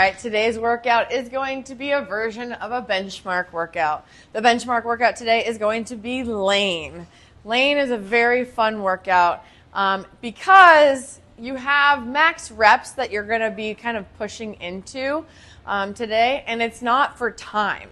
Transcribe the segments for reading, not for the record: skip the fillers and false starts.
right, today's workout is going to be a version of a benchmark workout. The benchmark workout today is going to be Lane. Lane is a very fun workout because you have max reps that you're going to be kind of pushing into today, and it's not for time.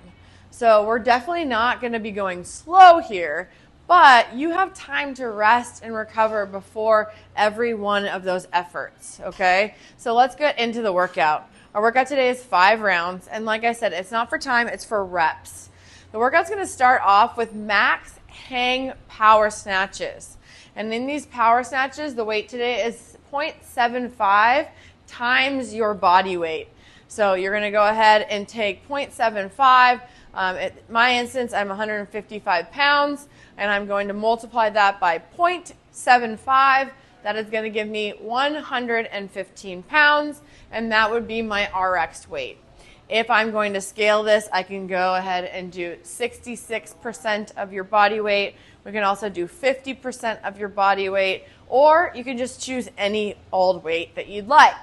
So we're definitely not going to be going slow here, but you have time to rest and recover before every one of those efforts, okay? So let's get into the workout. Our workout today is 5 rounds, and like I said, it's not for time, it's for reps. The workout's going to start off with max hang power snatches. And in these power snatches, the weight today is 0.75 times your body weight. So you're going to go ahead and take 0.75. In my instance, I'm 155 pounds, and I'm going to multiply that by 0.75. That is going to give me 115 pounds, and that would be my RX weight. If I'm going to scale this, I can go ahead and do 66% of your body weight. We can also do 50% of your body weight, or you can just choose any old weight that you'd like.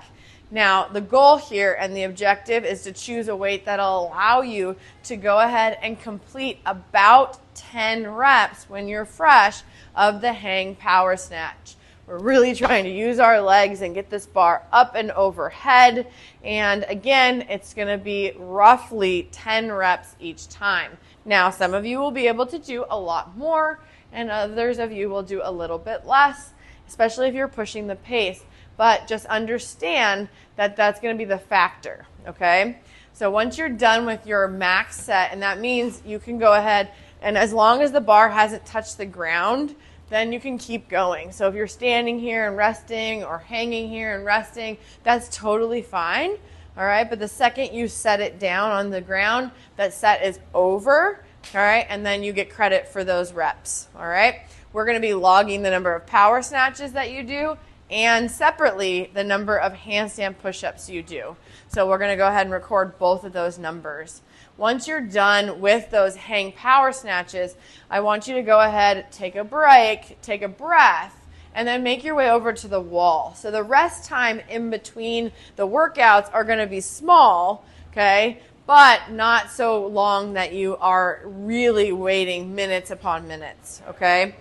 Now, the goal here and the objective is to choose a weight that'll allow you to go ahead and complete about 10 reps when you're fresh of the hang power snatch. We're really trying to use our legs and get this bar up and overhead. And again, it's going to be roughly 10 reps each time. Now, some of you will be able to do a lot more, and others of you will do a little bit less, especially if you're pushing the pace. But just understand that that's going to be the factor, okay? So once you're done with your max set, and that means you can go ahead, and as long as the bar hasn't touched the ground, then you can keep going. So if you're standing here and resting or hanging here and resting, that's totally fine, all right? But the second you set it down on the ground, that set is over, all right? And then you get credit for those reps, all right? We're going to be logging the number of power snatches that you do and separately the number of handstand push-ups you do. So we're going to go ahead and record both of those numbers. Once you're done with those hang power snatches, I want you to go ahead, take a break, take a breath, and then make your way over to the wall. So the rest time in between the workouts are going to be small, okay, but not so long that you are really waiting minutes upon minutes, okay?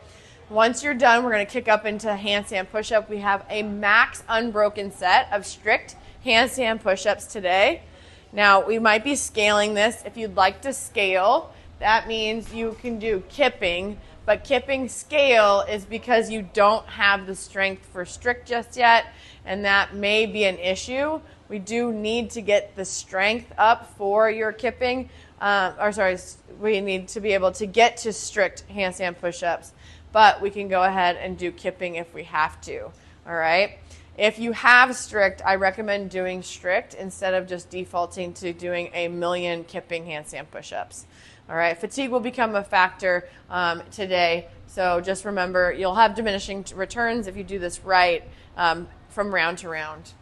Once you're done, we're going to kick up into handstand push-up. We have a max unbroken set of strict handstand push-ups today. Now, we might be scaling this. If you'd like to scale, that means you can do kipping, but kipping scale is because you don't have the strength for strict just yet, and that may be an issue. We do need to get the strength up for your kipping, we need to be able to get to strict handstand push-ups, but we can go ahead and do kipping if we have to, all right? If you have strict, I recommend doing strict instead of just defaulting to doing a million kipping handstand push-ups. All right, fatigue will become a factor today, so just remember you'll have diminishing returns if you do this right from round to round.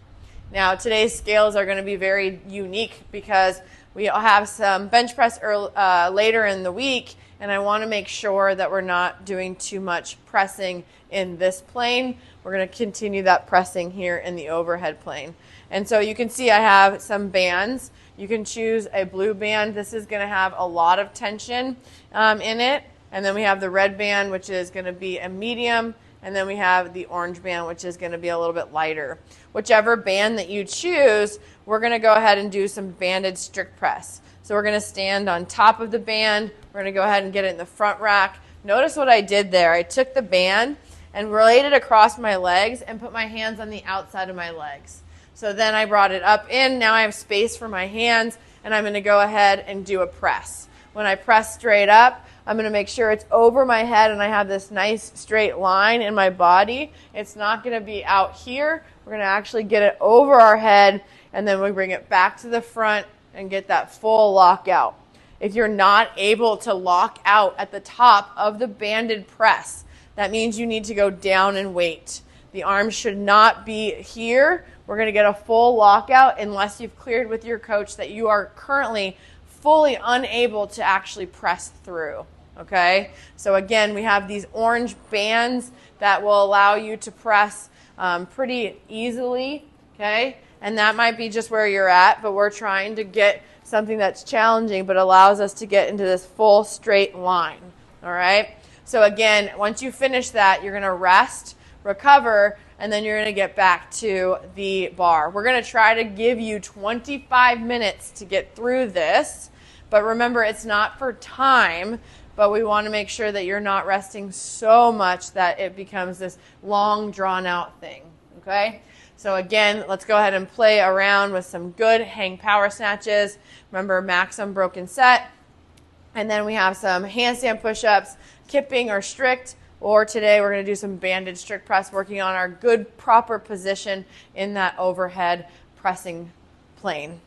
Now, today's scales are going to be very unique because we have some bench press later in the week, and I want to make sure that we're not doing too much pressing in this plane. We're going to continue that pressing here in the overhead plane. And so you can see I have some bands. You can choose a blue band. This is going to have a lot of tension in it. And then we have the red band, which is going to be a medium. And then we have the orange band, which is going to be a little bit lighter. Whichever band that you choose, we're going to go ahead and do some banded strict press. So we're going to stand on top of the band. We're going to go ahead and get it in the front rack. Notice what I did there. I took the band and laid it across my legs and put my hands on the outside of my legs. So then I brought it up in. Now I have space for my hands, and I'm going to go ahead and do a press. When I press straight up, I'm going to make sure it's over my head and I have this nice straight line in my body. It's not going to be out here. We're going to actually get it over our head, and then we bring it back to the front and get that full lockout. If you're not able to lock out at the top of the banded press, that means you need to go down and wait. The arms should not be here. We're going to get a full lockout unless you've cleared with your coach that you are currently fully unable to actually press through, okay? So again, we have these orange bands that will allow you to press pretty easily, okay? And that might be just where you're at, but we're trying to get something that's challenging but allows us to get into this full straight line. All right? So again, once you finish that, you're going to rest, recover, and then you're going to get back to the bar. We're going to try to give you 25 minutes to get through this, but remember, it's not for time, but we want to make sure that you're not resting so much that it becomes this long, drawn-out thing, okay? So again, let's go ahead and play around with some good hang power snatches. Remember, max unbroken set. And then we have some handstand push-ups, kipping or strict, or today we're going to do some banded strict press, working on our good, proper position in that overhead pressing plane.